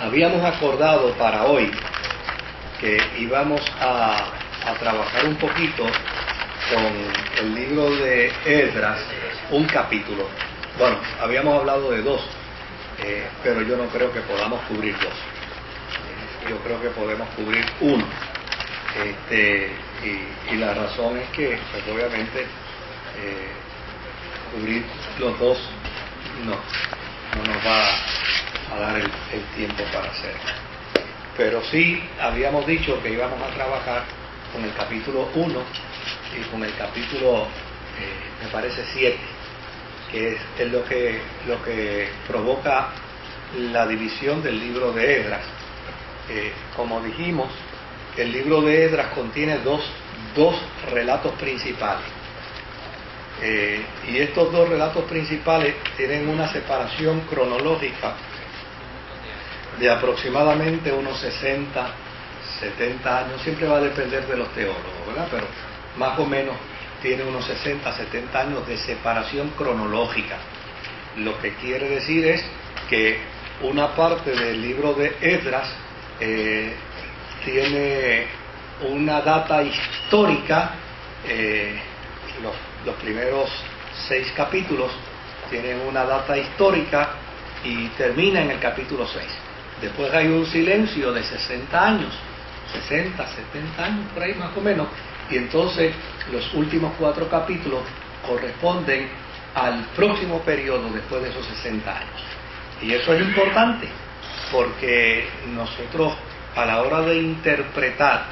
Habíamos acordado para hoy que íbamos a trabajar un poquito con el libro de Esdras, un capítulo. Bueno, habíamos hablado de dos, pero yo no creo que podamos cubrir dos. Yo creo que podemos cubrir uno. Y la razón es que, pues, obviamente, cubrir los dos no nos va a dar el tiempo para hacerlo. Pero sí habíamos dicho que íbamos a trabajar con el capítulo 1 y con el capítulo, me parece 7, que es lo que provoca la división del libro de Esdras. Como dijimos, el libro de Esdras contiene dos relatos principales. Y estos dos relatos principales tienen una separación cronológica de aproximadamente unos 60, 70 años. Siempre va a depender de los teólogos, ¿verdad? Pero más o menos tiene unos 60, 70 años de separación cronológica. Lo que quiere decir es que una parte del libro de Esdras tiene una data histórica. Los primeros 6 capítulos tienen una data histórica y termina en el capítulo 6. Después hay un silencio de 60 años, 60, 70 años, por ahí más o menos, y entonces los últimos 4 capítulos corresponden al próximo periodo después de esos 60 años. Y eso es importante, porque nosotros, a la hora de interpretar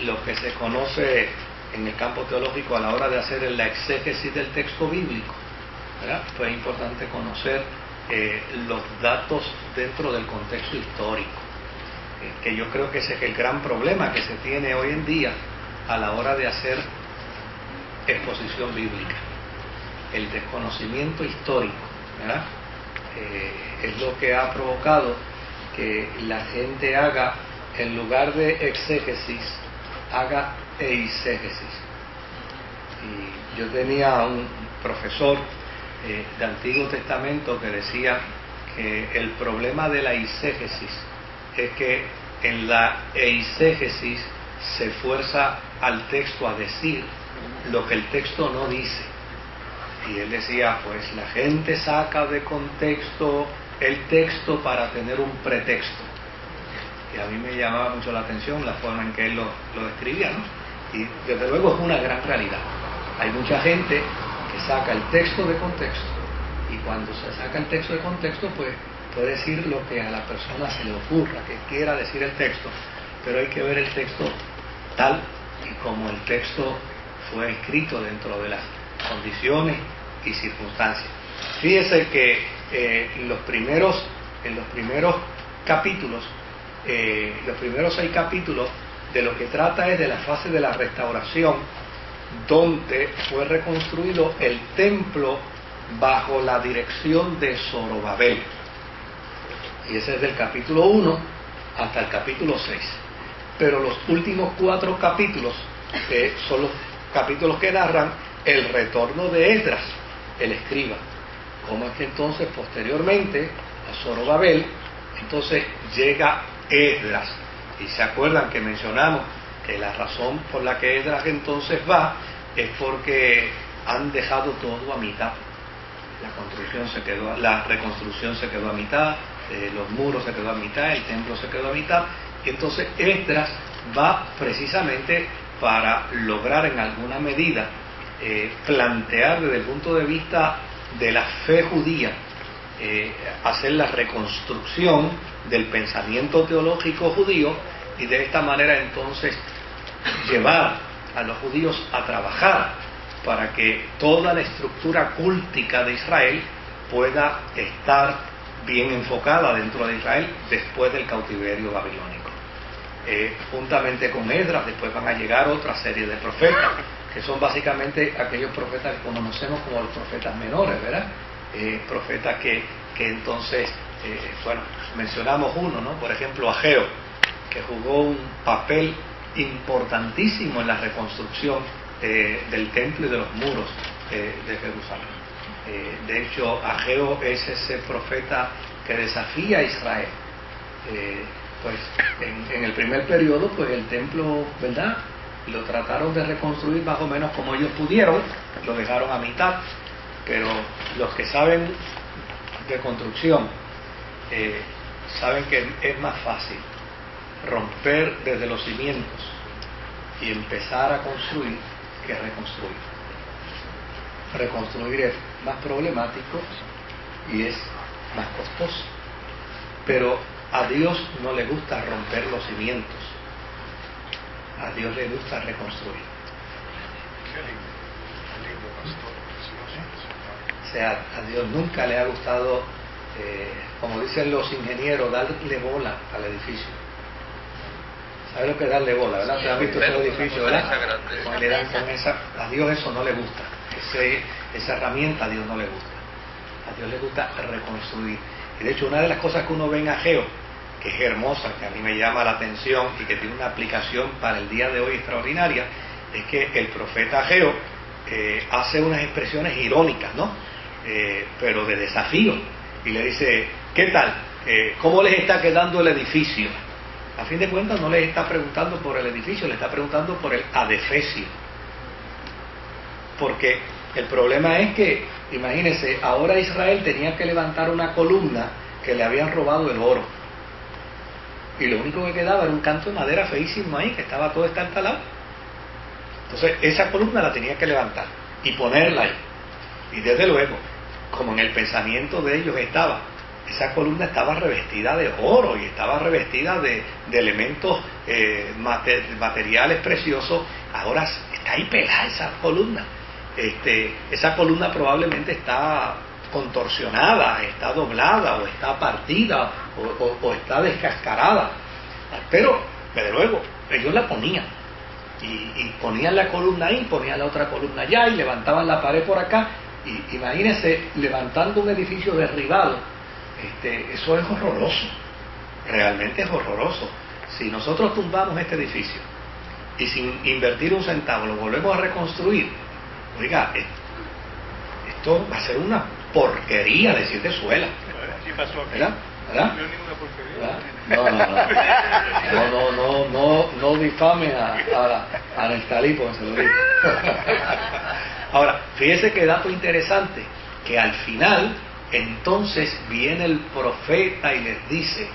lo que se conoce en el campo teológico, a la hora de hacer la exégesis del texto bíblico, ¿verdad?, pues es importante conocer los datos dentro del contexto histórico, que yo creo que ese es el gran problema que se tiene hoy en día a la hora de hacer exposición bíblica. El desconocimiento histórico, ¿verdad?, es lo que ha provocado que la gente haga, en lugar de exégesis, haga eisegesis. Y yo tenía un profesor de Antiguo Testamento que decía que el problema de la eisegesis es que en la eisegesis se fuerza al texto a decir lo que el texto no dice. Y él decía, pues la gente saca de contexto el texto para tener un pretexto. Y a mí me llamaba mucho la atención la forma en que él lo describía, ¿no? Y desde luego es una gran realidad. Hay mucha gente que saca el texto de contexto, y cuando se saca el texto de contexto, pues puede decir lo que a la persona se le ocurra que quiera decir el texto, pero hay que ver el texto tal y como el texto fue escrito dentro de las condiciones y circunstancias. Fíjese que en los primeros capítulos, los primeros 6 capítulos, de lo que trata es de la fase de la restauración, donde fue reconstruido el templo bajo la dirección de Zorobabel. Y ese es del capítulo 1 hasta el capítulo 6. Pero los últimos 4 capítulos son los capítulos que narran el retorno de Esdras, el escriba. Cómo es que entonces posteriormente a Zorobabel entonces llega Esdras. Y se acuerdan que mencionamos que la razón por la que Esdras entonces va es porque han dejado todo a mitad. La reconstrucción se quedó a mitad, los muros se quedó a mitad, el templo se quedó a mitad, y entonces Esdras va precisamente para lograr en alguna medida plantear desde el punto de vista de la fe judía, hacer la reconstrucción del pensamiento teológico judío, y de esta manera entonces llevar a los judíos a trabajar para que toda la estructura cúltica de Israel pueda estar bien enfocada dentro de Israel después del cautiverio babilónico. Juntamente con Esdras después van a llegar otra serie de profetas, que son básicamente aquellos profetas que conocemos como los profetas menores, ¿verdad? Profetas que entonces, bueno, mencionamos uno, ¿no? Por ejemplo, Ageo, que jugó un papel importantísimo en la reconstrucción del templo y de los muros de Jerusalén. De hecho, Ageo es ese profeta que desafía a Israel pues en el primer periodo, pues el templo, ¿verdad?, lo trataron de reconstruir más o menos como ellos pudieron, lo dejaron a mitad, pero los que saben de construcción saben que es más fácil romper desde los cimientos y empezar a construir que reconstruir. Reconstruir es más problemático y es más costoso, pero a Dios no le gusta romper los cimientos, a Dios le gusta reconstruir. O sea, a Dios nunca le ha gustado, como dicen los ingenieros, darle bola al edificio. ¿Sabes lo que es darle bola, verdad? ¿Te has visto ese edificio, verdad? A Dios eso no le gusta. Esa herramienta a Dios no le gusta. A Dios le gusta reconstruir. Y de hecho, una de las cosas que uno ve en Ageo, que es hermosa, que a mí me llama la atención y que tiene una aplicación para el día de hoy extraordinaria, es que el profeta Ageo hace unas expresiones irónicas, ¿no? Pero de desafío. Y le dice, ¿qué tal? ¿Cómo les está quedando el edificio? A fin de cuentas no les está preguntando por el edificio, le está preguntando por el adefesio. Porque el problema es que, imagínense, ahora Israel tenía que levantar una columna que le habían robado el oro. Y lo único que quedaba era un canto de madera feísimo ahí, que estaba todo estartalado. Entonces, esa columna la tenía que levantar y ponerla ahí. Y desde luego, como en el pensamiento de ellos estaba, esa columna estaba revestida de oro y estaba revestida de elementos materiales preciosos. Ahora está ahí pelada esa columna. Esa columna probablemente está contorsionada, está doblada o está partida o está descascarada, pero desde luego ellos la ponían y ponían la columna ahí, ponían la otra columna allá y levantaban la pared por acá. Y imagínense levantando un edificio derribado. Eso es horroroso, realmente es horroroso. Si nosotros tumbamos este edificio y sin invertir un centavo lo volvemos a reconstruir, oiga, esto va a ser una porquería de 7 suelas. ¿Verdad? ¿Verdad? No difame a Nestalí, porque se lo digo. Ahora, fíjese qué dato interesante, que al final entonces viene el profeta y les dice,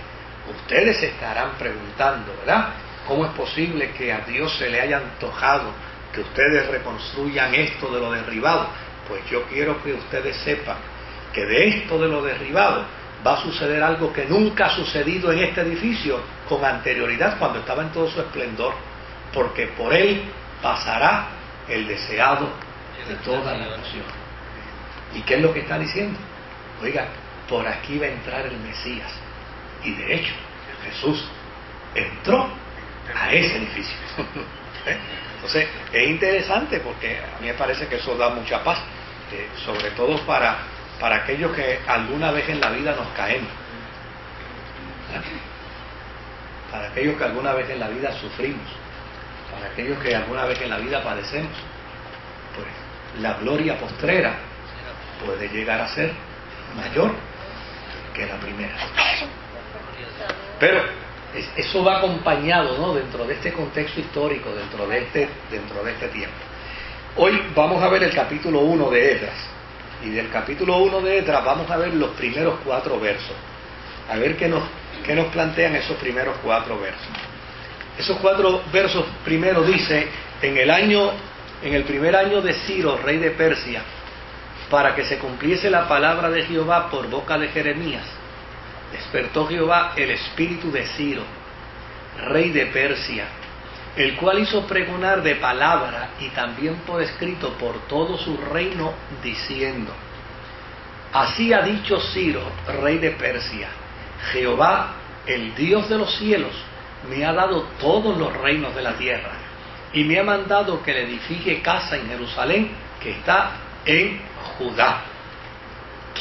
ustedes se estarán preguntando, ¿verdad?, ¿cómo es posible que a Dios se le haya antojado que ustedes reconstruyan esto de lo derribado? Pues yo quiero que ustedes sepan que de esto de lo derribado va a suceder algo que nunca ha sucedido en este edificio con anterioridad cuando estaba en todo su esplendor, porque por él pasará el deseado de toda la nación. ¿Y qué es lo que está diciendo? Oiga, por aquí va a entrar el Mesías. Y de hecho, Jesús entró a ese edificio. Entonces, es interesante porque a mí me parece que eso da mucha paz, sobre todo para aquellos que alguna vez en la vida nos caemos, para aquellos que alguna vez en la vida sufrimos, para aquellos que alguna vez en la vida padecemos. Pues la gloria postrera puede llegar a ser mayor que la primera. Pero eso va acompañado, ¿no?, dentro de este contexto histórico, dentro de este tiempo. Hoy vamos a ver el capítulo 1 de Esdras. Y del capítulo 1 de Esdras vamos a ver los primeros 4 versos. A ver qué nos plantean esos primeros 4 versos. Esos 4 versos primero dice, en el primer año de Ciro, rey de Persia, para que se cumpliese la palabra de Jehová por boca de Jeremías, despertó Jehová el espíritu de Ciro, rey de Persia, el cual hizo pregonar de palabra y también por escrito por todo su reino, diciendo, así ha dicho Ciro, rey de Persia, Jehová, el Dios de los cielos, me ha dado todos los reinos de la tierra, y me ha mandado que le edifique casa en Jerusalén, que está en Judá.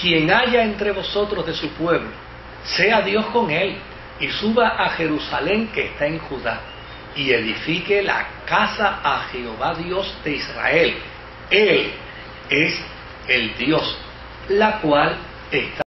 Quien haya entre vosotros de su pueblo, sea Dios con él, y suba a Jerusalén que está en Judá, y edifique la casa a Jehová Dios de Israel. Él es el Dios, la cual está